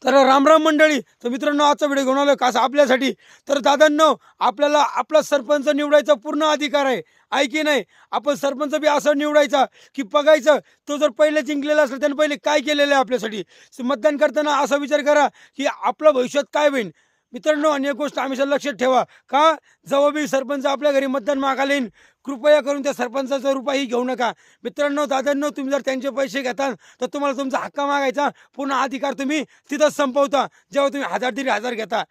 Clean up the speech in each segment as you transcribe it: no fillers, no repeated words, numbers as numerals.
तर रामराम मंडळी. तर मित्रांनो, आजचा व्हिडिओ घेऊन आलो खास आपल्यासाठी. तर दादांनो, आपल्याला आपला सरपंच निवडायचा पूर्ण अधिकार आहे की नाही? आपण सरपंच बी असं निवडायचा की बघायचं तो जर पहिले जिंकलेला असेल त्याने पहिले काय केलेलं आहे आपल्यासाठी. मतदान करताना असा विचार करा की आपलं भविष्यात काय होईल. मित्रांनो, आणि एक गोष्ट हमेशा लक्षात ठेवा का जेव्हा बी सरपंच आपल्या घरी मतदान मागायला येईन, कृपया करून त्या सरपंचाचा रुपयाही घेऊ नका. मित्रांनो, दादांनो, तुम्ही जर त्यांचे पैसे घेताल तर तुम्हाला तुमचा हक्क मागायचा पूर्ण अधिकार तुम्ही तिथंच संपवता जेव्हा तुम्ही 1000 दीड हजार घेता.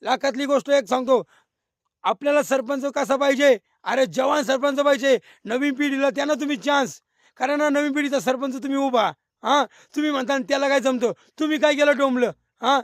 लाखातली गोष्ट एक सांगतो, आपल्याला सरपंच कसा पाहिजे, अरे जवान सरपंच पाहिजे. नवीन पिढीला त्यांना तुम्ही चान्स, कारण हा नवीन पिढीचा सरपंच तुम्ही उभा. हां, तुम्ही म्हणता आणि त्याला काय जमतं, तुम्ही काय केलं डोंबलं. हां,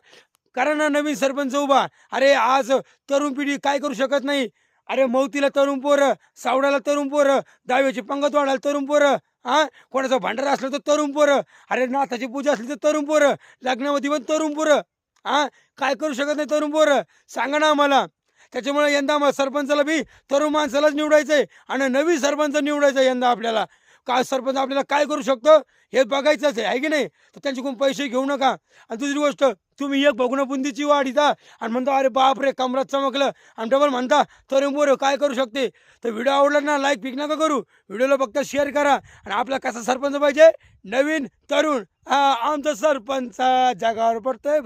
कारण हा नवीन सरपंच उभा. अरे आज तरुण पिढी काय करू शकत नाही. अरे मौतीला तरुण पोरं, सावडाला तरुण पोरं, दहावीची पंगत वाढायला तरुण पोरं, हां, कोणाचा भांडारा असलं तर तरुण पोरं, अरे नाथाची पूजा असली तर तरुण पोरं, लग्नामध्ये पण तरुण पोरं. हां, काय करू शकत नाही तरुण पोरं, सांगा ना आम्हाला. त्याच्यामुळे यंदा आम्हाला सरपंचाला बी तरुण माणसालाच निवडायचं आहे आणि नवीन सरपंच निवडायचं यंदा आपल्याला. काय सरपंच आपल्याला काय करू शकतो हे बघायचंच आहे की नाही? तर त्यांच्याकडून पैसे घेऊ नका. आणि दुसरी गोष्ट, तुम्ही एक बघून बुंदीची वाढीता आणि म्हणता अरे बाप रे कमरात चमकलं, आणि डबल म्हणता तरुण पोरं काय करू शकते. तर व्हिडिओ आवडला ना लाईक पिक नका करू, व्हिडिओला फक्त शेअर करा. आणि आपला कसा सरपंच पाहिजे, नवीन तरुण. हा, आमचा सरपंच जगावर पडतोय.